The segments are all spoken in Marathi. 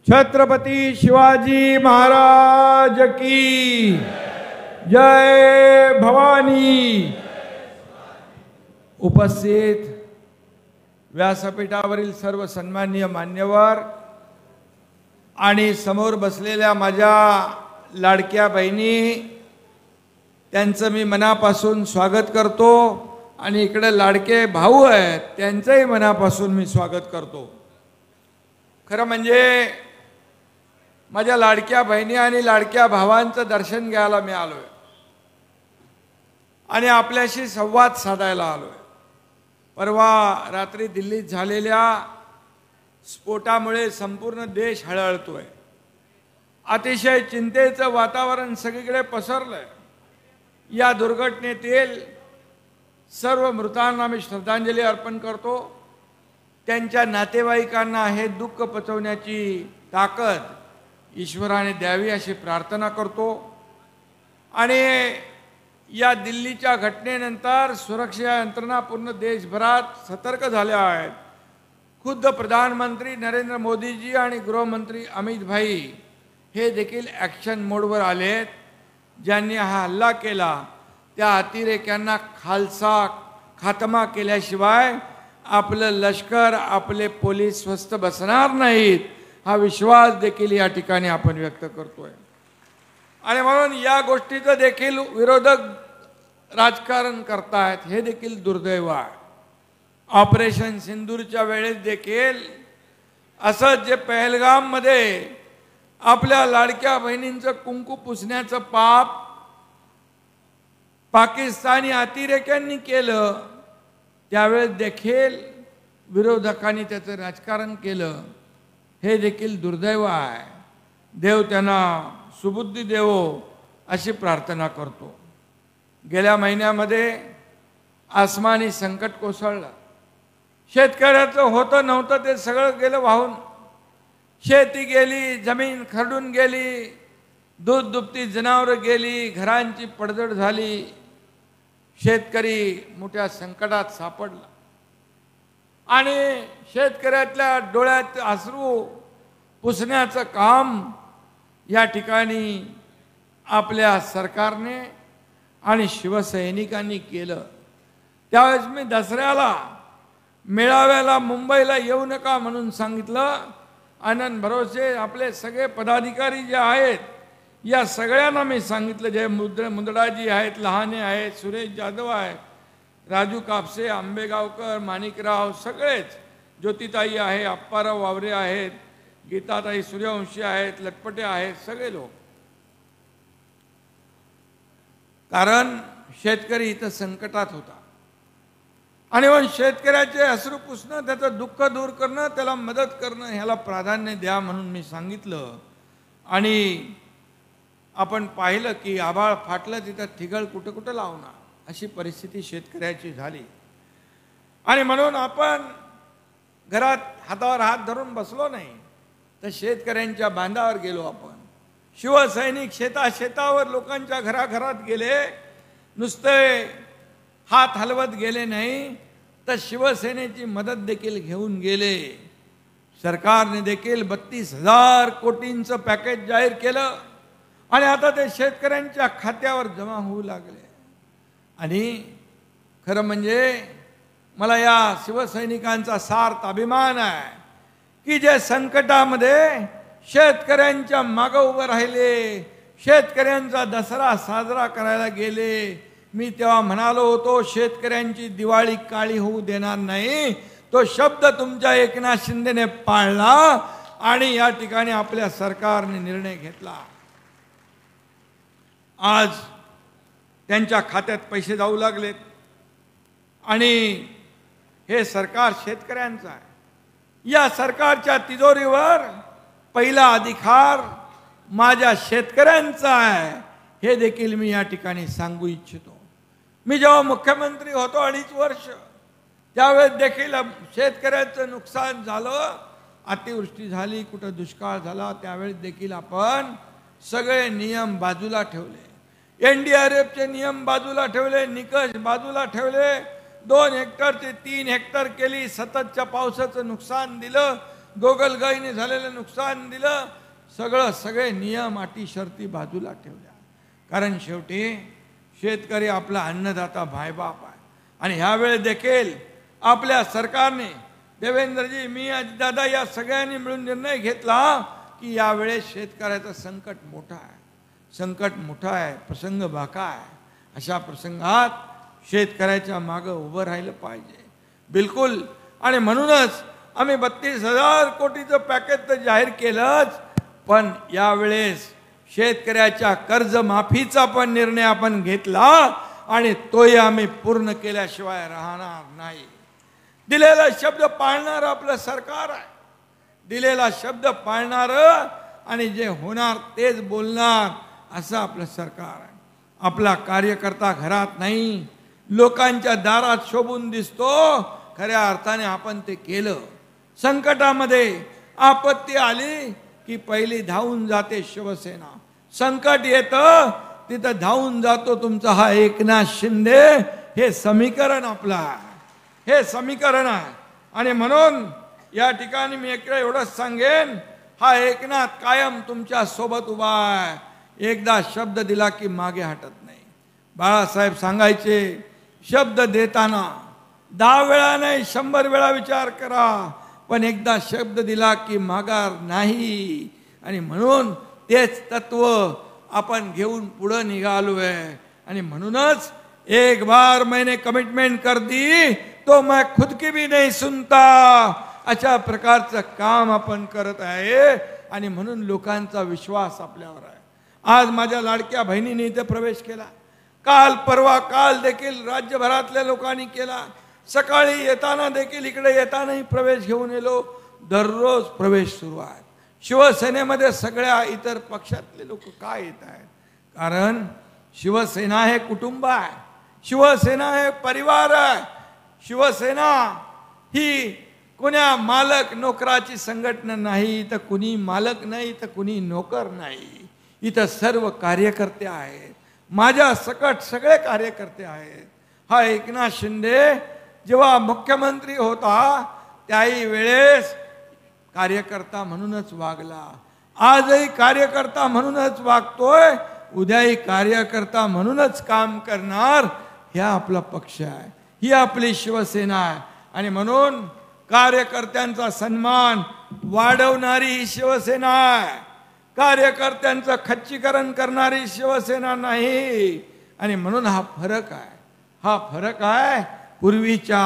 छत्रपती शिवाजी महाराज की जय भवानी। उपस्थित व्यासपीठावरील सर्व सन्माननीय मान्यवर आणि समोर बसलेल्या माझ्या लाडक्या बहिणी, त्यांचं मी मनापासून स्वागत करतो आणि इकडे लाडके भाऊ आहेत त्यांचंही मनापासून मी स्वागत करतो। खरं म्हणजे माझ्या लाडक्या बहिणी आणि लाडक्या भावांचं दर्शन घ्यायला मी आलोय आणि आपल्याशी संवाद साधायला आलोय। परवा रात्री दिल्लीत झालेल्या स्फोटामुळे संपूर्ण देश हळहळतोय। अतिशय चिंतेचं वातावरण सगळीकडे पसरलंय। या दुर्घटनेतील सर्व मृतांना मी श्रद्धांजली अर्पण करतो। त्यांच्या नातेवाईकांना हे दुःख पचवण्याची ताकद ईश्वराने द्यावी अशी प्रार्थना करतो। आणि या दिल्लीच्या घटनेनंतर सुरक्षा यंत्रणा पूर्ण देशभरात सतर्क झाल्या आहेत। खुद्द प्रधानमंत्री नरेंद्र मोदीजी आणि गृहमंत्री अमित भाई हे देखील ॲक्शन मोडवर आलेत। ज्यांनी हा हल्ला केला त्या अतिरेक्यांना खालसा खात्मा केल्याशिवाय आपलं लष्कर आपले पोलीस स्वस्थ बसणार नाहीत हा विश्वास देखील या ठिकाणी आपण व्यक्त करतोय। आणि म्हणून या गोष्टीचं देखील विरोधक राजकारण करतायत हे देखील दुर्दैव आहे। ऑपरेशन सिंदूरच्या वेळेस देखील असं जे पहलगाममध्ये आपल्या लाडक्या बहिणींचं कुंकू पुसण्याचं पाप पाकिस्तानी अतिरेक्यांनी केलं, त्यावेळेस देखील विरोधकांनी त्याचं राजकारण केलं हे देखील दुर्दैव आहे। देव त्यांना सुबुद्धी देवो अशी प्रार्थना करतो। गेल्या महिन्यामध्ये आसमानी संकट कोसळलं। शेतकऱ्याचं होतं नव्हतं ते सगळं गेलं वाहून। शेती गेली, जमीन खरडून गेली, दूध दुभती जनावरं गेली, घरांची पडझड झाली। शेतकरी मोठ्या संकटात सापडला आणि शेतकऱ्याच्या डोळ्यात अश्रू पुसण्याचं काम या ठिकाणी आपल्या सरकारने आणि शिवसैनिकांनी केलं। त्यावेळेस मी दसऱ्याला मेळाव्याला मुंबईला येऊ नका म्हणून सांगितलं। आनंद भरोसे आपले सगळे पदाधिकारी जे आहेत या सगळ्यांना मी सांगितलं, जे मुंदडाजी आहेत, लहाने आहेत, सुरेश जाधव आहेत, राजू कापसे, आंबेगावकर, माणिकराव, सगळेच, ज्योतिताई आहे, अप्पाराव वावरे आहेत, गीताताई सूर्यवंशी आहेत, लटपटे आहेत, सगळे लोक। कारण शेतकरी इथं संकटात होता आणि म्हणून शेतकऱ्याचे अश्रू पुसणं, त्याचं दुःख दूर करणं, त्याला मदत करणं ह्याला प्राधान्य द्या म्हणून मी सांगितलं। आणि आपण पाहिलं की आभाळ फाटलं तिथं ठिगळ कुठं कुठं लावणार अशी परिस्थिती शेतकऱ्याची झाली। आणि म्हणून आपण घरात हातावर हात धरून बसलो नाही, तर शेतकऱ्यांच्या बांधावर गेलो। आपण शिवसैनिक शेतावर लोकांच्या घराघरात गेले, नुसते हात हलवत गेले नाही तर शिवसेनेची मदत देखील घेऊन गेले। सरकारने देखील 32,000 कोटींचं पॅकेज जाहीर केलं आणि आता ते शेतकऱ्यांच्या खात्यावर जमा होऊ लागले। आणि खरं म्हणजे मला या शिवसैनिकांचा सार्थ अभिमान आहे की जे संकटामध्ये शेतकऱ्यांच्या मागे उभे राहिले, शेतकऱ्यांचा दसरा साजरा करायला गेले। मी तेव्हा म्हणालो होतो शेतकऱ्यांची दिवाळी काळी होऊ देणार नाही, तो शब्द तुमच्या एकनाथ शिंदेने पाळला आणि या ठिकाणी आपल्या सरकारने निर्णय घेतला। आज त्यांच्या खात्यात पैसे जाऊ लागलेत आणि हे सरकार शेतकऱ्यांचं आहे। या सरकारच्या तिजोरीवर पहिला अधिकार माझ्या शेतकऱ्यांचा आहे हे देखील मी या ठिकाणी सांगू इच्छितो। मी जेव्हा मुख्यमंत्री होतो 2.5 वर्ष, त्यावेळेस देखील शेतकऱ्याचं नुकसान झालं, अतिवृष्टी झाली, कुठं दुष्काळ झाला, त्यावेळेस देखील आपण सगळे नियम बाजूला ठेवले, NDRFचे नियम बाजूला ठेवले, निकष बाजूला ठेवले, 2 हेक्टर ते 3 हेक्टर केली, सततच्या पावसाचं नुकसान दिलं, गोगलगाईने झालेलं नुकसान दिलं, सगळे नियम अटी शर्ती बाजूला ठेवल्या. कारण शेवटी शेतकरी आपला अन्नदाता भाईबाप आहे. आणि ह्यावेळी देखील आपल्या सरकारने, देवेंद्रजी, मी, अजितदादा या सगळ्यांनी मिळून निर्णय घेतला की यावेळेस शेतकऱ्याचं संकट मोठं आहे, प्रसंग बाका आहे. अशा प्रसंगात शेतकऱ्याच्या मागे उभं राहिलं पाहिजे, बिलकुल. आणि म्हणूनच आम्ही 32,000 कोटीचं पॅकेज तर जाहीर केलंच, पण यावेळेस शेतकऱ्याच्या कर्जमाफीचा पण निर्णय आपण घेतला आणि तोही आम्ही पूर्ण केल्याशिवाय राहणार नाही. दिलेला शब्द पाळणार आपलं सरकार आहे, दिलेला शब्द पाळणार आणि जे होणार तेच बोलणार असं आपलं सरकार आहे. आपला कार्यकर्ता घरात नाही, लोकांच्या दारात शोभून दिसतो, खऱ्या अर्थाने आपण ते केलं. संकटामध्ये आपत्ती आली की पहिली धावून जाते शिवसेना. संकट येतं तिथं धावून जातो तुमचा हा एकनाथ शिंदे. हे समीकरण आपलं आहे, हे समीकरण आहे. आणि म्हणून या ठिकाणी मी एवढंच सांगेन, हा एकनाथ कायम तुमच्या सोबत उभा आहे. एकदा शब्द दिला की मागे हटत नाही. बाळासाहेब सांगायचे, शब्द देताना 10 वेळा नाही 100 वेळा विचार करा, पण एकदा शब्द दिला की माघार नाही. आणि म्हणून तेच तत्व आपण घेऊन पुढे निघालोय. आणि म्हणूनच एक बार मैंने कमिटमेंट कर दी तो मैं खुद की भी नहीं सुनता, अशा प्रकारचं काम आपण करत आहे. आणि म्हणून लोकांचा विश्वास आपल्यावर आहे. आज माझ्या लाडक्या बहिणीने इथे प्रवेश केला, काल देखील राज्यभरातल्या लोकांनी केला. सकाळी येताना देखील इकडे येतानाही प्रवेश घेऊन येलो. दररोज प्रवेश सुरू आहे. शिवसेनेमध्ये सगळ्या इतर पक्षातले लोक काय येत आहेत? कारण शिवसेना हे कुटुंब आहे, शिवसेना हे परिवार आहे. शिवसेना ही कोण्या मालक नोकराची संघटना नाही, तर कुणी मालक नाही, तर कुणी नोकर नाही. इथं सर्व कार्यकर्ते आहेत, माझ्या सकट सगळे कार्यकर्ते आहेत. हा एकनाथ शिंदे जेव्हा मुख्यमंत्री होता त्याही वेळेस कार्यकर्ता म्हणूनच वागला, आजही कार्यकर्ता म्हणूनच वागतोय, उद्याही कार्यकर्ता म्हणूनच काम करणार. हा आपला पक्ष आहे, ही आपली शिवसेना आहे. आणि म्हणून कार्यकर्त्यांचा सन्मान वाढवणारी ही शिवसेना आहे, कार्यकर्त्यांचं खच्चीकरण करणारी शिवसेना नाही. आणि म्हणून हा फरक आहे पूर्वीच्या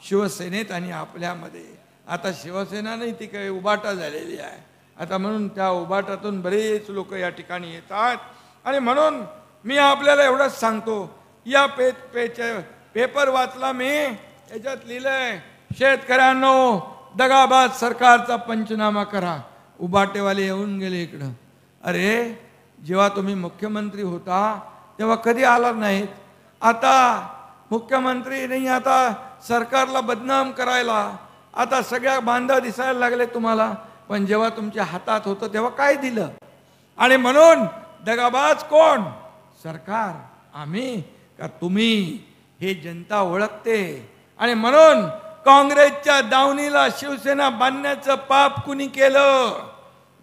शिवसेनेत आणि आपल्यामध्ये. आता शिवसेना नाही, ती काही उबाटा झालेली आहे आता. म्हणून त्या उबाटातून बरेच लोक या ठिकाणी येतात. आणि म्हणून मी आपल्याला एवढंच सांगतो, या पेपर वाचला मी, याच्यात लिहिलंय, शेतकऱ्यांनो दगाबाज सरकारचा पंचनामा करा. उबाटेवाले येऊन गेले इकडं. अरे जेव्हा तुम्ही मुख्यमंत्री होता तेव्हा कधी आला नाहीत, आता मुख्यमंत्री नाही, आता सरकारला बदनाम करायला आता सगळ्या बांधा दिसायला लागले तुम्हाला. पण जेव्हा तुमच्या हातात होतं तेव्हा काय दिलं? आणि म्हणून दगाबाज कोण? सरकार, आम्ही का तुम्ही? हे जनता ओळखते. आणि म्हणून काँग्रेसच्या दावणीला शिवसेना बांधण्याचं पाप कुणी केलं?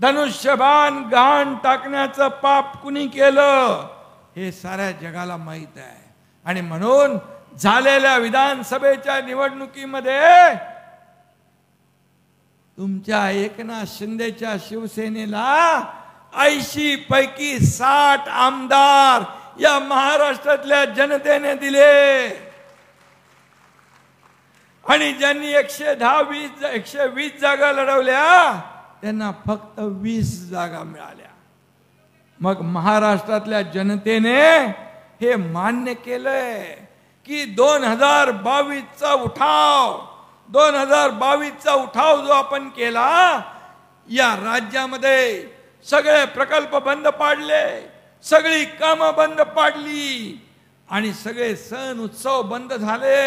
धनुष्यबाण गहाण टाकण्याचं पाप कुणी केलं? हे साऱ्या जगाला माहीत आहे. आणि म्हणून झालेल्या विधानसभेच्या निवडणुकीमध्ये तुमच्या एकनाथ शिंदेच्या शिवसेनेला 80 पैकी 60 आमदार या महाराष्ट्रातल्या जनतेने दिले. आणि ज्यांनी 120 जागा लढवल्या त्यांना फक्त 20 जागा मिळाल्या. मग महाराष्ट्रातल्या जनतेने हे मान्य केलंय की 2022चा उठाव जो आपण केला, या राज्यामध्ये सगळे प्रकल्प बंद पाडले, सगळी कामं बंद पाडली आणि सगळे सण उत्सव बंद झाले.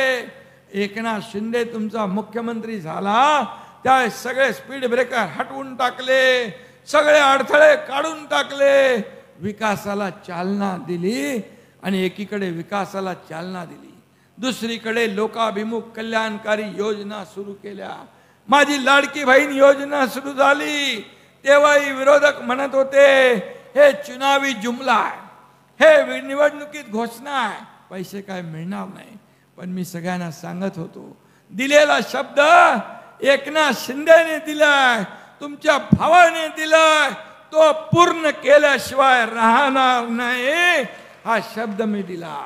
एकनाथ शिंदे तुमचा मुख्यमंत्री झाला त्यावेळेस सगळे स्पीड ब्रेकर हटवून टाकले, सगळे अडथळे काढून टाकले, विकासाला चालना दिली. आणि एकीकडे विकासाला चालना दिली, दुसरीकडे लोकाभिमुख कल्याणकारी योजना सुरू केल्या. माझी लाडकी बहीण योजना सुरू झाली तेव्हाही विरोधक म्हणत होते हे चुनावी जुमला आहे, हे निवडणुकीत घोषणा आहे, पैसे काय मिळणार नाही. पण मी सगळ्यांना सांगत होतो दिलेला शब्द एकनाथ शिंदेने दिलाय, तुमच्या भावाने दिलाय, तो पूर्ण केल्याशिवाय राहणार नाही हा शब्द मी दिला.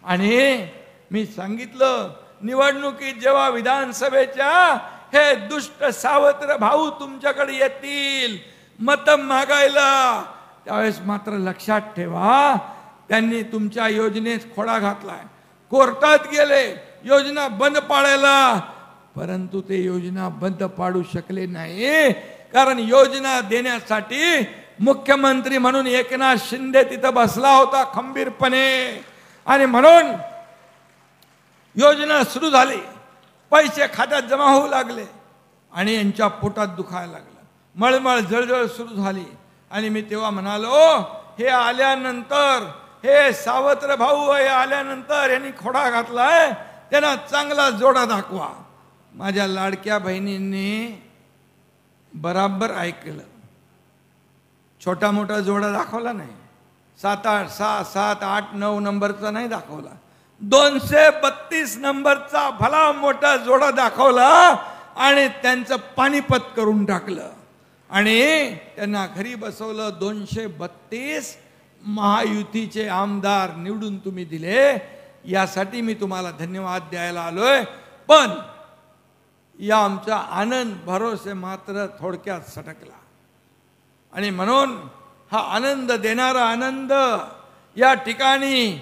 आणि मी सांगितलं निवडणुकीत जेव्हा विधानसभेच्या हे दुष्ट सावत्र भाऊ तुमच्याकडे येतील मत मागायला, त्यावेळेस मात्र लक्षात ठेवा त्यांनी तुमच्या योजनेत खोडा घातलाय, कोर्टात गेले योजना बंद पाडायला, परंतु ते योजना बंद पाडू शकले नाही. कारण योजना देण्यासाठी मुख्यमंत्री म्हणून एकनाथ शिंदे तिथं बसला होता खंबीरपणे. आणि म्हणून योजना सुरू झाली, पैसे खात्यात जमा होऊ लागले आणि यांच्या पोटात दुखायला लागलं, मळमळ जळजळ सुरू झाली. आणि मी तेव्हा म्हणालो हे आल्यानंतर हे सावत्र भाऊ हे आल्यानंतर यांनी खोडा घातलाय, त्यांना चांगला जोडा दाखवा. माझ्या लाडक्या बहिणींनी बराबर ऐकलं, छोटा मोठा जोडा दाखवला नाही, 7, 8, 6, 7, 8, 9 नंबरचा नाही दाखवला, 232 नंबरचा भला मोठा जोडा दाखवला आणि त्यांचं पानिपत करून टाकलं आणि त्यांना घरी बसवलं. 232 महायुतीचे आमदार निवडून तुम्ही दिले, यासाठी मी तुम्हाला धन्यवाद द्यायला आलोय. पण या आमचा आनंद भरोसे मात्र थोडक्यात सटकला. आणि म्हणून हा आनंद देणारा आनंद या ठिकाणी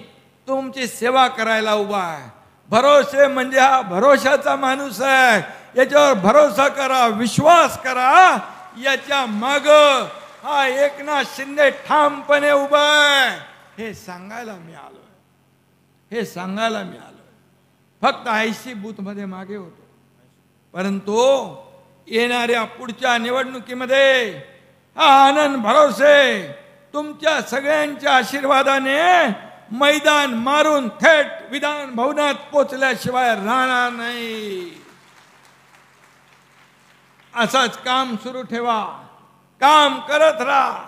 तुमची सेवा करायला उभा आहे. भरोसे म्हणजे हा भरोशाचा माणूस आहे, याच्यावर भरोसा करा, विश्वास करा, याच्या माग हा एकनाथ शिंदे ठामपणे उभा आहे. हे सांगायला मी आलोय, हे सांगायला मी आलोय. फक्त 80 बूथ मध्ये मागे होतो, परंतु येणाऱ्या पुढच्या निवडणुकीमध्ये हा आनंद भरोसे तुमच्या सगळ्यांच्या आशीर्वादाने मैदान मारून थेट विधान भवनात पोचल्याशिवाय राहणार नाही. असंच काम सुरू ठेवा, काम करत राहा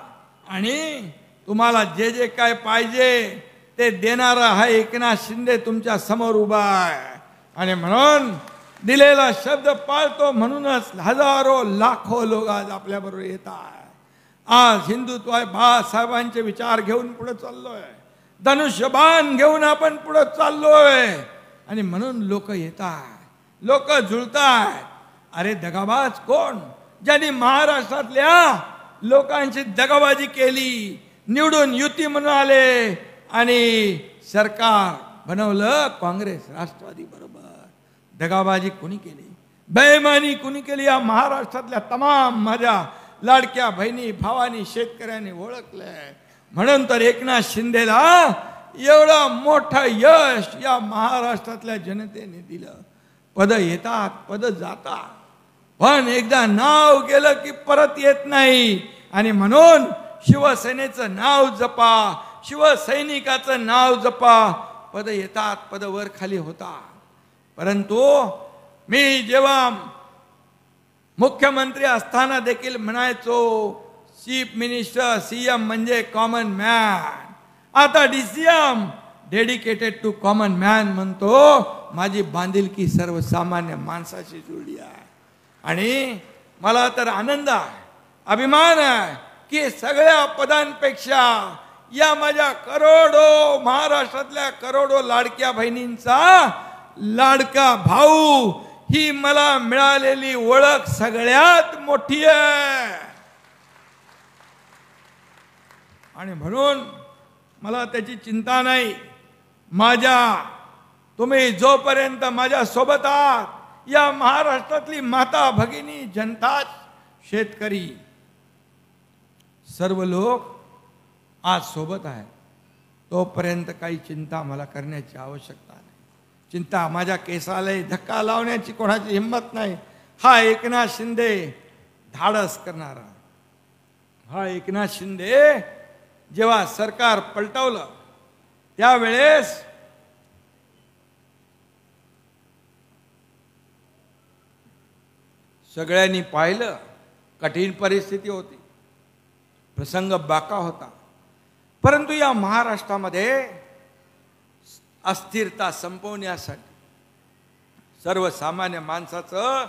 आणि तुम्हाला जे जे काय पाहिजे ते देणारा हा एकनाथ शिंदे तुमच्या समोर उभा आहे. आणि म्हणून दिलेला शब्द पाळतो म्हणूनच हजारो लाखो लोक आज आपल्या बरोबर येतात. आज हिंदुत्व बाळासाहेबांचे विचार घेऊन पुढे चाललोय, धनुष्यबाण घेऊन आपण पुढे चाललोय. आणि म्हणून लोक येतात, लोक जुळतात. अरे दगाबाज कोण? ज्यांनी महाराष्ट्रातल्या लोकांची दगाबाजी केली, निवडून युती म्हणून आले आणि सरकार बनवलं काँग्रेस राष्ट्रवादी बरोबर. दगाबाजी कोणी केली, बेईमानी कोणी केली, या महाराष्ट्रातल्या तमाम माझ्या लाडक्या बहिणी भावानी शेतकऱ्यांनी ओळखलंय. म्हणून तर एकनाथ शिंदेला एवढं मोठं यश या महाराष्ट्रातल्या जनतेने दिलं. पद येतात, पद जातात, पण एकदा नाव गेलं की परत येत नाही. आणि म्हणून शिवसेनेचं नाव जपा, शिवसैनिकाचं नाव जपा. पद येतात, पद वर खाली होतात, परंतु मी जेव्हा मुख्यमंत्री असताना देखील म्हणायचो चीफ मिनिस्टर सीएम म्हणजे कॉमन मॅन. आता DCM dedicated to common man म्हणतो. माझी बांधिलकी सर्वसामान्य माणसाची जुळली आहे. आणि मला तर आनंद आहे, अभिमान आहे की सगळ्या पदांपेक्षा या माझ्या करोडो महाराष्ट्रातल्या करोडो लाडक्या बहिणींचा लाडका भाऊ ही मला मिळालेली ओळख सगळ्यात मोठी आहे. आणि म्हणून मला त्याची चिंता नाही. तुम्ही जोपर्यंत माझ्या सोबत आहात, या महाराष्ट्रातली माता भगिनी जनता, शेतकरी, सर्व लोक आज सोबत आहेत, तोपर्यंत काही चिंता मला करण्याची आवश्यकता नाही. चिंता माझ्या केसाला धक्का लावण्याची कोणाची हिंमत नाही. हा एकनाथ शिंदे धाडस करणारा, हा एकनाथ शिंदे जेव्हा सरकार पलटवलं त्यावेळेस सगळ्यांनी पाहिलं, कठीण परिस्थिती होती, प्रसंग बाका होता, परंतु या महाराष्ट्रामध्ये अस्थिरता संपवण्यासाठी सर्वसामान्य माणसाचं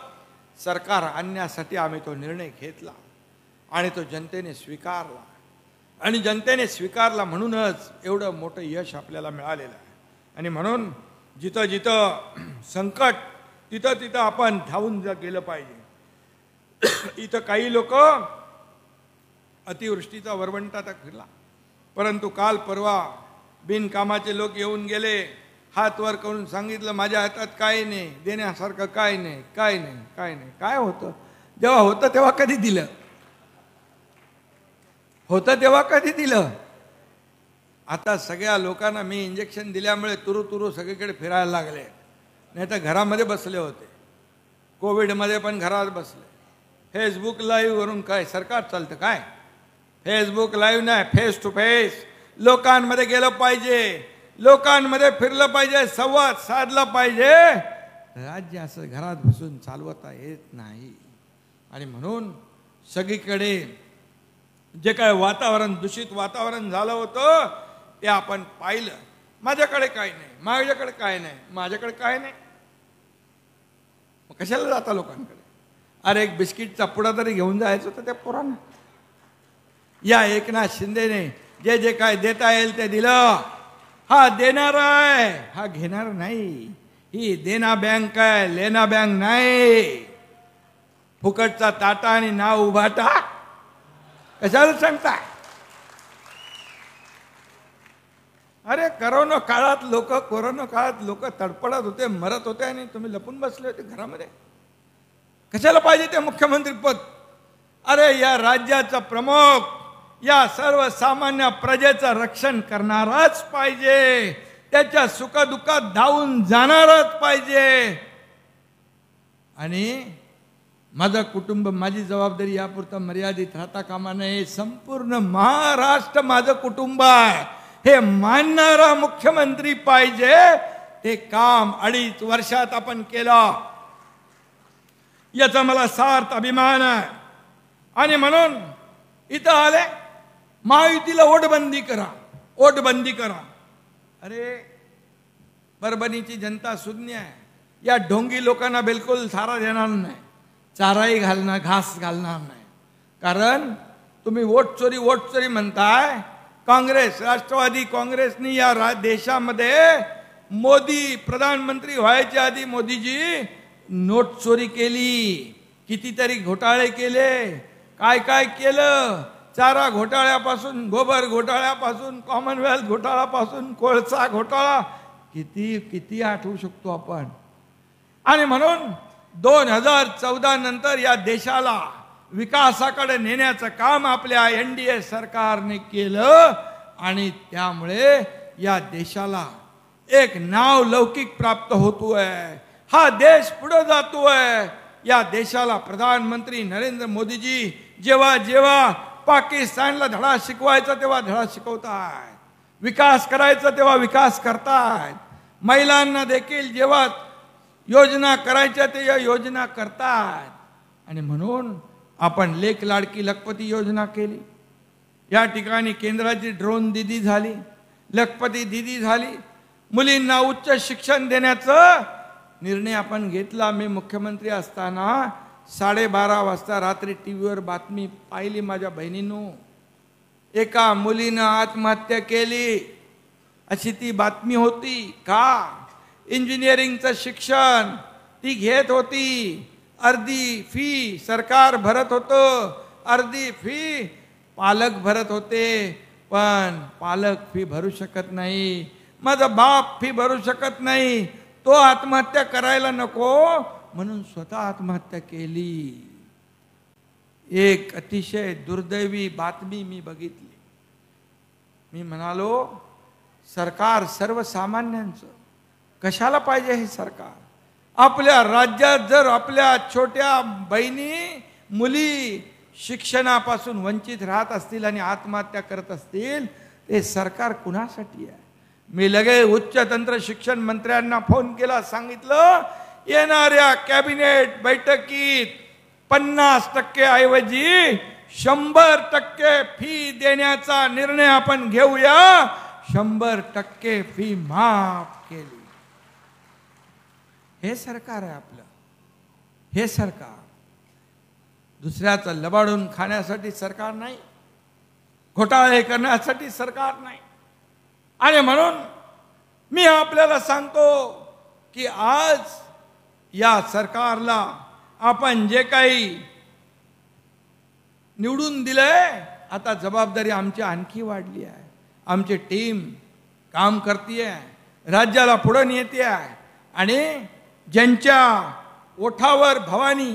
सरकार आणण्यासाठी आम्ही तो निर्णय घेतला आणि तो जनतेने स्वीकारला. आणि जनतेने स्वीकारला म्हणूनच एवढं मोठं यश आपल्याला मिळालेलं आहे. आणि म्हणून जिथं जिथं संकट तिथं तिथं आपण धावून गेलं पाहिजे. इथं काही लोक अतिवृष्टीचा वरवंटा फिरला, परंतु काल परवा बिनकामाचे लोक येऊन गेले, हात वर करून सांगितलं माझ्या हातात काय नाही, देण्यासारखं काय नाही, काय नाही, काय नाही. काय होतं? जेव्हा होतं तेव्हा कधी दिलं? होतं तेव्हा कधी दिलं? आता सगळ्या लोकांना मी इंजेक्शन दिल्यामुळे तुरु तुरु सगळीकडे फिरायला लागले, नाही तर घरामध्ये बसले होते. कोविडमध्ये पण घरात बसले. फेसबुक लाईव्ह वरून काय सरकार चालतं काय? फेसबुक लाईव्ह नाही, फेस टू फेस लोकांमध्ये गेलं पाहिजे, लोकांमध्ये फिरलं पाहिजे, संवाद साधला पाहिजे. राज्य असं घरात बसून चालवता येत नाही. आणि म्हणून सगळीकडे जे काय वातावरण, दूषित वातावरण झालं होतं ते आपण पाहिलं. माझ्याकडे काय नाही, माझ्याकडे काय नाही, माझ्याकडे काय नाही. मग कशाला जाता लोकांकडे? अरे एक बिस्किटचा पुडा तरी घेऊन जायचं होतं त्या पोरांना. या एकनाथ शिंदेने जे जे काय देता येईल ते दिलं. हा देणार आहे, हा घेणार नाही. ही देना बँक आहे, लेना बँक नाही. फुकटचा ताटा आणि नाव उभाटा कशाला सांगताय? अरे कोरोना काळात लोक तडपडत होते, मरत होते आणि तुम्ही लपून बसले होते घरामध्ये. कशाला पाहिजे ते मुख्यमंत्री पद? अरे या राज्याचा प्रमुख या सर्वसामान्य प्रजेचं रक्षण करणाराच पाहिजे, त्याच्या सुखदुःखात धावून जाणारच पाहिजे. आणि माझं कुटुंब, माझी जबाबदारी यापुरतं मर्यादित राहता कामा नये. संपूर्ण महाराष्ट्र माझं कुटुंब आहे हे मानणारा मुख्यमंत्री पाहिजे. ते काम 2.5 वर्षात आपण केलं, याचा मला सार्थ अभिमान आहे. आणि म्हणून इथं आले, महायुतीला वोटबंदी करा, वोटबंदी करा. अरे परभणीची जनता शून्य आहे. या ढोंगी लोकांना बिलकुल चारा देणार नाही, चाराही घालणार, घास घालणार नाही. कारण तुम्ही वोट चोरी म्हणताय. काँग्रेस, राष्ट्रवादी काँग्रेसनी या देशामध्ये मोदी प्रधानमंत्री व्हायच्या आधी मोदीजी नोट चोरी केली, कितीतरी घोटाळे केले, काय काय केलं. चारा घोटाळ्यापासून, गोबर घोटाळ्यापासून, कॉमनवेल्थ घोटाळ्यापासून, कोळसा घोटाळा, किती किती आठवू शकतो आपण. आणि म्हणून 2014 नंतर या देशाला विकासाकडे नेण्याचं काम आपल्या NDA सरकारने केलं. आणि त्यामुळे या देशाला एक नाव लौकिक प्राप्त होतोय. हा देश पुढे जातोय. या देशाला प्रधानमंत्री नरेंद्र मोदीजी जेव्हा जेव्हा पाकिस्तानला धडा शिकवायचा तेव्हा धडा शिकवतात, विकास करायचा तेव्हा विकास करतात, महिलांना देखील जेव्हा योजना करायच्या ते या योजना करतात. आणि म्हणून आपण लेक लाडकी लखपती योजना केली. या ठिकाणी केंद्राची ड्रोन दीदी झाली, लखपती दीदी झाली. मुलींना उच्च शिक्षण देण्याचा निर्णय आपण घेतला. मी मुख्यमंत्री असताना 12:30 वाजता रात्री टीव्हीवर बातमी पाहिली माझ्या बहिणींनो, एका मुलीनं आत्महत्या केली अशी ती बातमी होती. का? इंजिनिअरिंगचं शिक्षण ती घेत होती, अर्धी फी सरकार भरत होतं, अर्धी फी पालक भरत होते. पण पालक फी भरू शकत नाही, माझा बाप फी भरू शकत नाही, तो आत्महत्या करायला नको म्हणून स्वतः आत्महत्या केली. एक अतिशय दुर्दैवी बातमी मी बघितली. मी म्हणालो, सरकार सर्वसामान्यांचं कशाला पाहिजे हे सरकार? आपल्या राज्यात जर आपल्या छोट्या बहिणी मुली शिक्षणापासून वंचित राहत असतील आणि आत्महत्या करत असतील, ते सरकार कुणासाठी आहे? मी लगेच उच्च तंत्र शिक्षण मंत्र्यांना फोन केला, सांगितलं येणाऱ्या कॅबिनेट बैठकीत 50% ऐवजी 100% फी देण्याचा निर्णय आपण घेऊया. 100% फी माफ केली. हे सरकार आहे आपलं. हे सरकार दुसऱ्याचं लबाडून खाण्यासाठी सरकार नाही, घोटाळे करण्यासाठी सरकार नाही. आणि म्हणून मी आपल्याला सांगतो की आज या सरकारला आपण जे काही निवडून दिलंय, आता जबाबदारी आमची आणखी वाढली आहे. आमची टीम काम करतीये, राज्याला पुढे नेते आहे. आणि ज्यांच्या ओठावर भवानी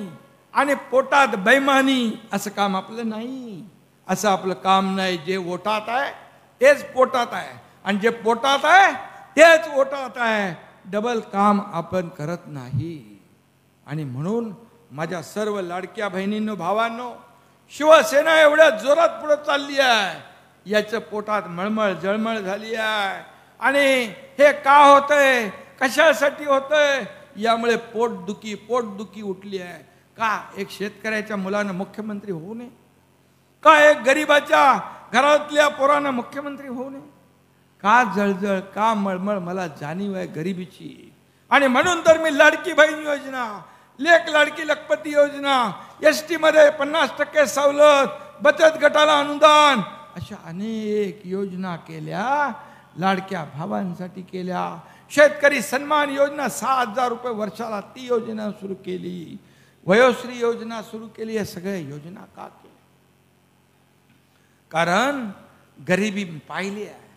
आणि पोटात बैमानी असं काम आपलं नाही. असं आपलं काम नाही. जे ओठात आहे तेच पोटात आहे, आणि जे पोटात आहे तेच ओठात आहे. डबल काम आपण करत नाही. आणि म्हणून माझ्या सर्व लाडक्या बहिणींनो, भावांनो, शिवसेना एवढ्या जोरात पुढे चालली आहे, याच्या पोटात मळमळ जळमळ झाली आहे. आणि हे का होतंय, कशासाठी होतंय, यामुळे पोटदुखी उठली आहे. का एक शेतकऱ्याच्या मुलानं मुख्यमंत्री होऊ नये? का एक गरीबाच्या घरातल्या पोरानं मुख्यमंत्री होऊ नये? का जळजळ, का मळमळ? मला जाणीव आहे गरिबीची. आणि म्हणून तर मी लाडकी बहीण योजना, लेक लाडकी लखपती योजना, एसटी मध्ये 50% सवलत, बचत गटाला अनुदान, अशा अनेक योजना केल्या. लाडक्या भावांसाठी केल्या. शेतकरी सन्मान योजना 6,000 रुपये वर्षाला, ती योजना सुरू केली. वयोश्री योजना सुरू केली. या सगळ्या योजना का केल्या? कारण गरिबी पाहिली आहे.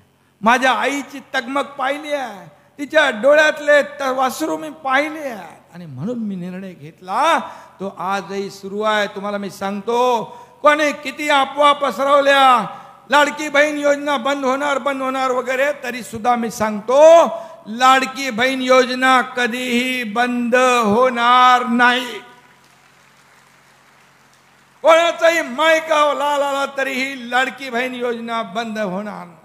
माझ्या आईची तगमग पाहिली आहे. तिच्या डोळ्यातले वासरू मी पाहिले आहेत. आणि म्हणून मी निर्णय घेतला, तो आजही सुरू आहे. तुम्हाला मी सांगतो, कोणी किती अफवा पसरवल्या, लाडकी बहीण योजना बंद होणार वगैरे, तरी सुद्धा मी सांगतो, लाडकी बहीण योजना कधीही बंद होणार नाही. कोणाचाही मायका लाला तरीही लाडकी बहीण योजना बंद होणार नाही.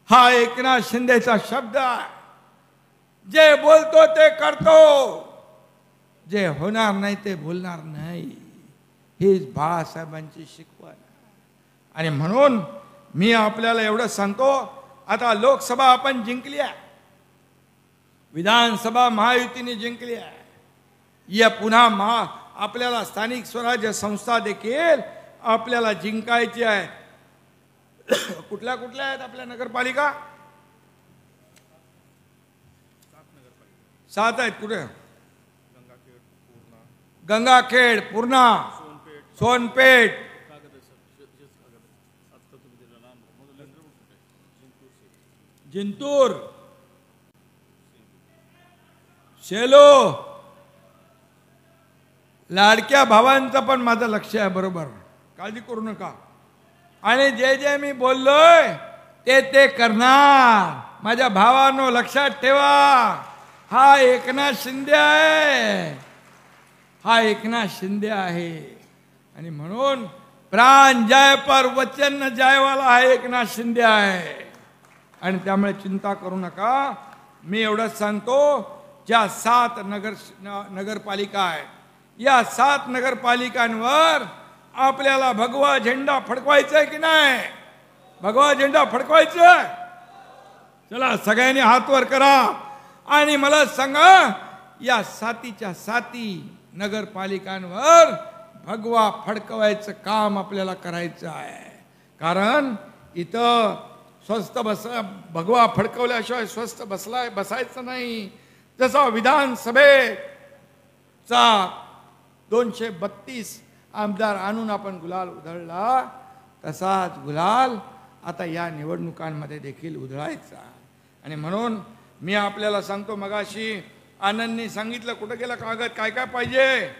हा एकनाथ शिंदेचा शब्द आहे. जे बोलतो ते करतो, जे होणार नाही ते बोलणार नाही. हीच बाळासाहेबांची शिकवण आहे. आणि म्हणून मी आपल्याला एवढं सांगतो, आता लोकसभा आपण जिंकली आहे, विधानसभा महायुतीने जिंकली आहे. या पुन्हा आपल्याला स्थानिक स्वराज्य संस्था देखील आपल्याला जिंकायची आहे. कुठल्या कुठल्या आहेत आपल्या नगरपालिका? 7 आहेत. कुठे? गंगाखेड, पूर्णा, सोनपेठ, जिंतूर, शेलो. लाडक्या भावांचं पण माझं लक्ष आहे, बरोबर, काळजी करू नका. आणि जे जे मी बोललोय ते करणार. माझ्या भावांनो लक्षात ठेवा, हा एकनाथ शिंदे आहे. हा एकनाथ शिंदे आहे. आणि म्हणून प्राण जाय पर वचन न जायवाला हा एकनाथ शिंदे आहे. आणि त्यामुळे चिंता करू नका. मी एवढंच सांगतो, ज्या 7 नगरपालिका आहेत, या 7 नगरपालिकांवर आपल्याला भगवा झेंडा फडकवायचा आहे की नाही? भगवा झेंडा फडकवायचा? चला सगळ्यांनी हात वर करा आणि मला सांगा, या 7 नगरपालिकांवर भगवा फडकवायचं काम आपल्याला करायचं आहे. कारण इथं स्वस्थ भगवा फडकवल्याशिवाय स्वस्थ बसायचं नाही. जसा विधानसभेचा 232 आमदार आणून आपण गुलाल उधळला, तसाच गुलाल आता या निवडणुकांमध्ये देखील उधळायचा. आणि म्हणून मी आपल्याला सांगतो, मगाशी आनंदने सांगितलं, कुठं गेला कागद, काय काय पाहिजे?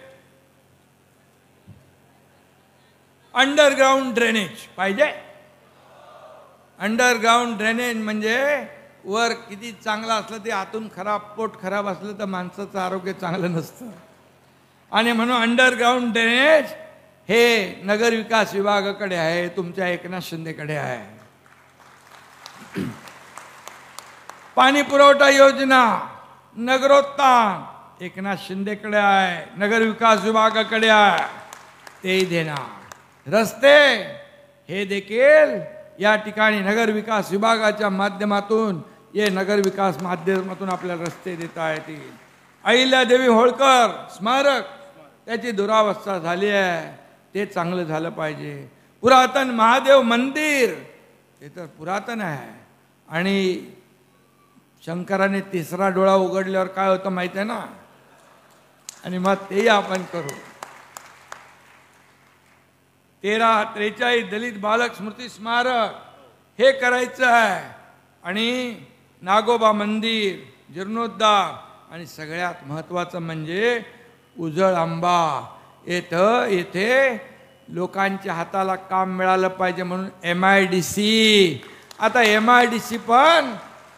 अंडरग्राउंड ड्रेनेज पाहिजे. अंडरग्राउंड ड्रेनेज म्हणजे वर किती चांगलं असलं ते आतून खराब, पोट खराब असलं तर माणसाचं आरोग्य चांगलं नसतं. आणि म्हणून अंडरग्राउंड ड्रेनेज हे नगर विकास विभागाकडे आहे, तुमच्या एकनाथ शिंदेकडे आहे. पाणी पुरवठा योजना, नगरोत्थान एकनाथ शिंदेकडे आहे, नगर विकास विभागाकडे आहे, तेही देणार. रस्ते हे देखील या ठिकाणी नगर विकास विभागाच्या माध्यमातून नगर विकास माध्यमातून आपल्याला रस्ते देता येतील. अहिल्यादेवी होळकर स्मारक त्याची दुरावस्था झाली आहे, ते चांगलं झालं पाहिजे. पुरातन महादेव मंदिर ते तर पुरातन आहे, आणि शंकराने तिसरा डोळा उघडल्यावर काय होतं माहिती आहे ना, आणि मग तेही आपण करू. 1343 दलित बालक स्मृती स्मारक हे करायचं आहे, आणि नागोबा मंदिर जीर्णोद्धार, आणि सगळ्यात महत्त्वाचं म्हणजे उजळ आंबा येथे लोकांच्या हाताला काम मिळालं पाहिजे म्हणून MIDC. आता MIDC पण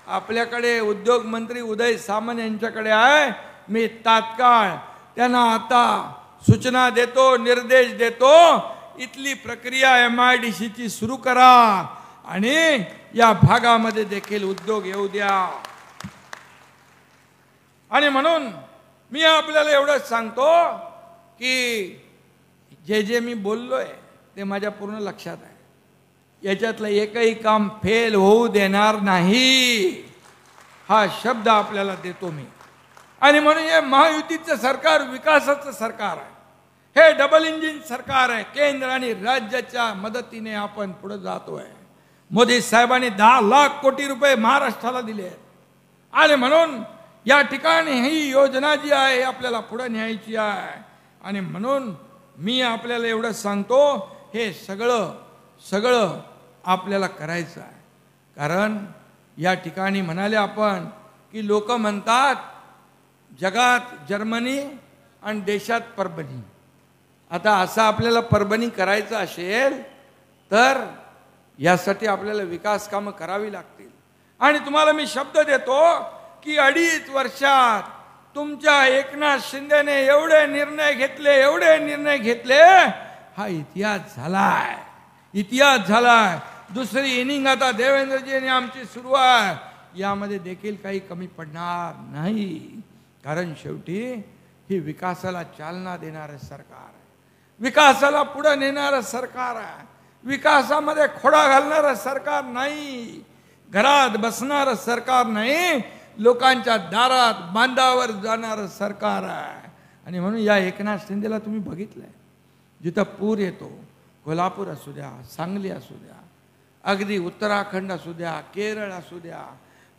आपल्याकडे उद्योग मंत्री उदय सामंत यांच्याकडे आहे. मी तात्काळ त्यांना आता सूचना देतो, निर्देश देतो, इथली प्रक्रिया MIDCची सुरू करा आणि या भागामध्ये देखील उद्योग येऊ द्या. आणि म्हणून मी आपल्याला एवढंच सांगतो की जे मी बोललोय ते माझ्या पूर्ण लक्षात आहे. याच्यातलं एकही काम फेल होऊ देणार नाही, हा शब्द आपल्याला देतो मी. आणि म्हणून हे महायुतीचं सरकार विकासाचं सरकार आहे, हे डबल इंजिन सरकार आहे. केंद्र आणि राज्याच्या मदतीने आपण पुढे जातोय. मोदी साहेबांनी 10 लाख कोटी रुपये महाराष्ट्राला दिले आहेत, आणि म्हणून या ठिकाणी ही योजना जी आहे आपल्याला पुढे न्यायची आहे. आणि म्हणून मी आपल्याला एवढं सांगतो, हे सगळं आपल्याला करायचं आहे. कारण या ठिकाणी म्हणाले आपण की लोक म्हणतात जगात जर्मनी आणि देशात परभणी. आता असं आपल्याला परभणी करायचं असेल तर यासाठी आपल्याला विकास कामं करावी लागतील. आणि तुम्हाला मी शब्द देतो की 2.5 वर्षात तुमच्या एकनाथ शिंदेने एवढे निर्णय घेतले, हा इतिहास झालाय. दुसरी इनिंग आता देवेंद्रजींनी आमची सुरू आहे, यामध्ये देखील काही कमी पडणार नाही. कारण शेवटी ही विकासाला चालना देणारं सरकार आहे, विकासाला पुढे नेणारं सरकार आहे, विकासामध्ये खोडा घालणारं सरकार नाही, घरात बसणारं सरकार नाही, लोकांच्या दारात बांधावर जाणारं सरकार आहे. आणि म्हणून या एकनाथ शिंदेला तुम्ही बघितलंय, जिथं पूर येतो, कोल्हापूर असू द्या, सांगली असू द्या, अगदी उत्तराखंड असू द्या, केरळ असू द्या,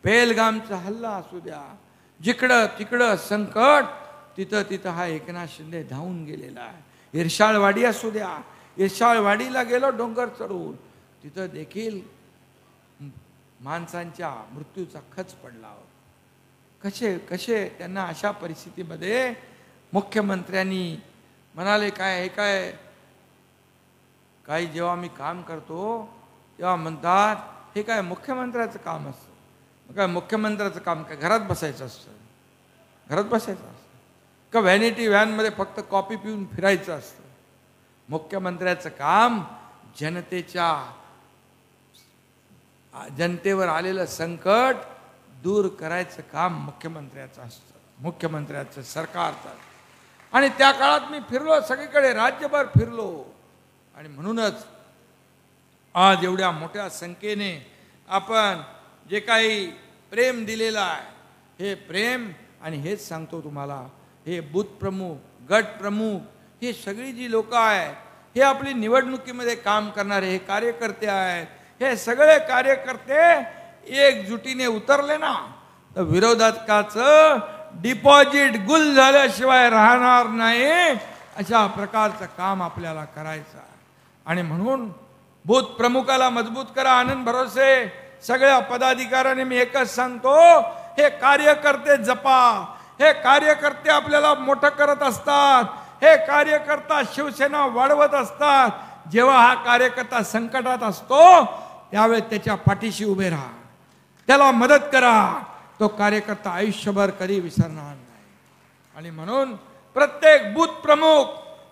पेहलगामचा हल्ला असू द्या, जिकडं तिकडं संकट, तिथं हा एकनाथ शिंदे धावून गेलेला आहे. इर्शाळवाडी असू द्या, इर्शाळवाडीला गेलो डोंगर चढून, तिथं देखील माणसांच्या मृत्यूचा खच पडला. कसे त्यांना अशा परिस्थितीमध्ये मुख्यमंत्र्यांनी म्हणाले, काय जेव्हा मी काम करतो तेव्हा म्हणतात हे काय मुख्यमंत्र्याचं काम असतं. काय मुख्यमंत्र्याचं काम काय घरात बसायचं असतं का व्हॅनिटी व्हॅनमध्ये फक्त कॉफी पिऊन फिरायचं असतं. मुख्यमंत्र्याचं काम जनतेवर आलेलं संकट दूर करायचं काम मुख्यमंत्र्याचं असतं, मुख्यमंत्र्याचं सरकारचं. आणि त्या काळात मी फिरलो सगळीकडे, राज्यभर फिरलो. आणि म्हणूनच आज एवढ्या मोठ्या संख्येने आपण जे काही प्रेम दिलेलं आहे, हे प्रेम, आणि हेच सांगतो तुम्हाला, हे बूथ प्रमुख, गट प्रमुख, हे सगळी जी लोक आहेत, हे आपली निवडणुकीमध्ये काम करणारे हे कार्यकर्ते आहेत. हे सगळे कार्यकर्ते एकजुटीने उतरले ना तर विरोधकाचं डिपॉझिट गुल झाल्याशिवाय राहणार नाही. अशा प्रकारचं काम आपल्याला करायचं आहे. आणि म्हणून बूथ प्रमुखाला मजबूत करा. आनंद भरोसे सगळ्या पदाधिकाऱ्यांनी मी एकच सांगतो, हे कार्यकर्ते जपा. हे कार्यकर्ते आपल्याला मोठं करत असतात, हे कार्यकर्ता शिवसेना वाढवत असतात. जेव्हा हा कार्यकर्ता संकटात असतो त्यावेळेस त्याच्या पाठीशी उभे राहा, त्याला मदत करा. तो कार्यकर्ता आयुष्यभर कधी विसरणार नाही. आणि म्हणून प्रत्येक बूथ प्रमुख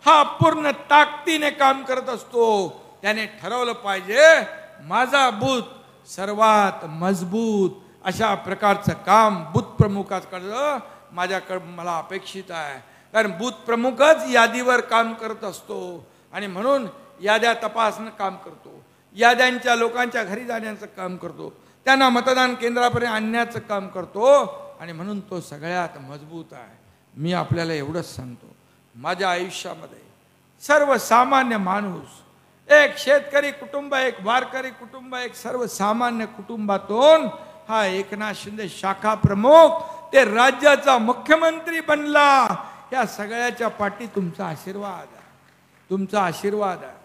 हा पूर्ण ताकदीने काम करत असतो. त्याने ठरवलं पाहिजे माझा बूथ सर्वात मजबूत, अशा प्रकारचं काम बूथ प्रमुखाकडे मला अपेक्षित आहे, कारण बूथ प्रमुखच यादीवर काम करत असतो आणि म्हणून याद्या तपासणं काम करतो, याद्यांच्या लोकांच्या घरी जाण्याचं काम करतो, त्यांना मतदान केंद्रापर्यंत आणण्याचं काम करतो आणि म्हणून तो सगळ्यात मजबूत आहे. मी आपल्याला एवढंच सांगतो, माझ्या आयुष्यामध्ये सर्वसामान्य माणूस, एक शेतकरी कुटुंब, एक वारकरी कुटुंब, एक सर्वसामान्य कुटुंबातून हा एकनाथ शिंदे शाखा प्रमुख ते राज्याचा मुख्यमंत्री बनला. या सगळ्याच्या पाठी तुमचा आशीर्वाद आहे, तुमचा आशीर्वाद आहे.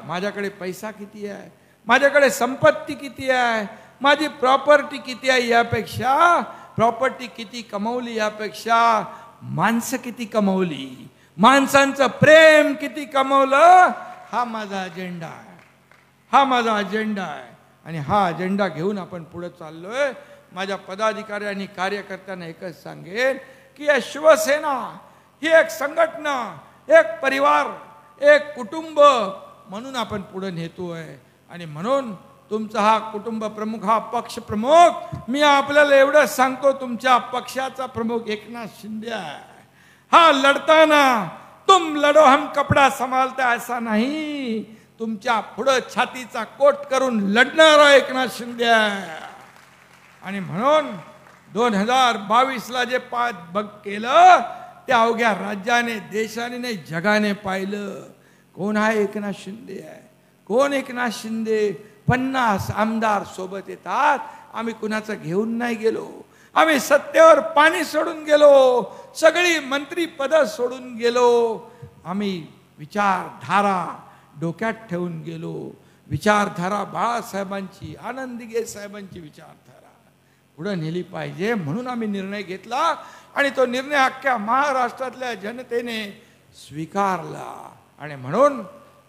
माझ्याकडे पैसा किती आहे, माझ्याकडे संपत्ती किती आहे, माझी प्रॉपर्टी किती आहे यापेक्षा, प्रॉपर्टी किती कमवली यापेक्षा माणसं किती कमवली, माणसांचं प्रेम किती कमवलं, हा माझा अजेंडा आहे, हा माझा अजेंडा आहे. आणि हा अजेंडा घेऊन आपण पुढे चाललोय. माझ्या पदाधिकारी आणि कार्यकर्त्यांना एकच सांगेन की या शिवसेना ही एक संघटना, एक परिवार, एक कुटुंब म्हणून आपण पुढे नेतोय. आणि म्हणून तुमचा हा कुटुंब प्रमुख, हा पक्ष प्रमुख, मी आपल्याला एवढंच सांगतो, तुमच्या पक्षाचा प्रमुख एकनाथ शिंदे आहे. हा लढताना तुम लढो हम कपडा संभालता ऐसा नाही, तुमच्या पुढे छातीचा कोट करून लढणारा एकनाथ शिंदे आहे. आणि म्हणून 2022ला जे केलं ते अवघ्या राज्याने, देशाने नाही जगाने पाहिलं. कोण आहे एकनाथ शिंदे आहे, कोण एकनाथ शिंदे. 50 आमदार सोबत येतात, आम्ही कुणाचं घेऊन नाही गेलो, आम्ही सत्तेवर पाणी सोडून गेलो, सगळी मंत्री पद सोडून गेलो, आम्ही विचारधारा डोक्यात ठेवून गेलो. विचारधारा बाळासाहेबांची, आनंद दिघे साहेबांची विचारधारा पुढे नेली पाहिजे म्हणून आम्ही निर्णय घेतला. आणि तो निर्णय अख्ख्या महाराष्ट्रातल्या जनतेने स्वीकारला. आणि म्हणून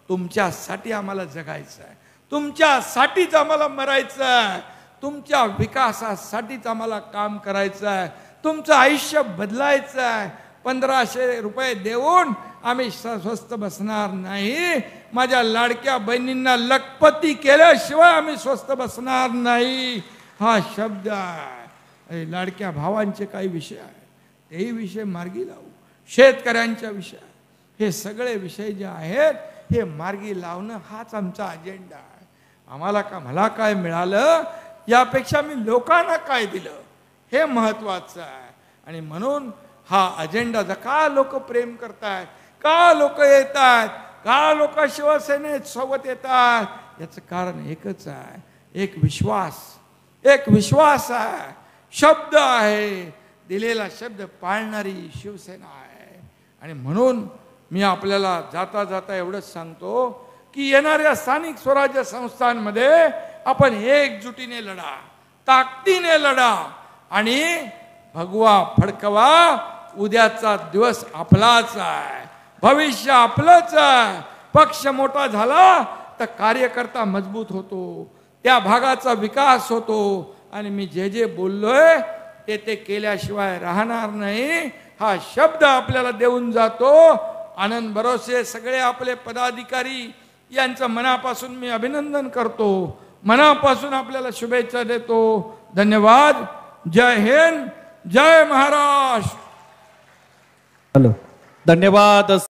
तुमच्यासाठी आम्हाला जगायचं आहे, तुमच्यासाठीच आम्हाला मरायचं आहे, तुमच्या विकासासाठीच आम्हाला काम करायचं आहे, तुमचं आयुष्य बदलायचं आहे. 1500 रुपये देऊन आम्ही स्वस्थ बसणार नाही. माझ्या लाडक्या बहिणींना लखपती केल्याशिवाय आम्ही स्वस्थ बसणार नाही. हा शब्द आहे. लाडक्या भावांचे काही विषय आहे, तेही विषय मार्गी लावू. शेतकऱ्यांच्या विषय, हे सगळे विषय जे आहेत हे मार्गी लावणं हाच आमचा अजेंडा आहे. मला काय मिळालं यापेक्षा मी लोकांना काय दिलं हे महत्वाचं आहे. आणि म्हणून हा अजेंडा का लोक प्रेम करतात, का लोक येतात, का लोक शिवसेनेत सोबत येतात, याचं कारण एकच आहे, एक विश्वास आहे, शब्द आहे, दिलेला शब्द पाळणारी शिवसेना आहे. आणि म्हणून मी आपल्याला जाता जाता एवढंच सांगतो की येणाऱ्या स्थानिक स्वराज्य संस्थांमध्ये आपण एकजुटीने लढा, ताकदीने लढा आणि भगवा फडकवा. उद्याचा दिवस आपलाच आहे, भविष्य आपलंच आहे. पक्ष मोठा झाला तर कार्यकर्ता मजबूत होतो, त्या भागाचा विकास होतो. आणि मी जे जे बोललोय ते केल्याशिवाय राहणार नाही हा शब्द आपल्याला देऊन जातो. आनंद भरोसे सगळे आपले पदाधिकारी यांचं मनापासून मी अभिनंदन करतो, मनापासून आपल्याला शुभेच्छा देतो. धन्यवाद. जय हिंद, जय महाराष्ट्र. धन्यवाद.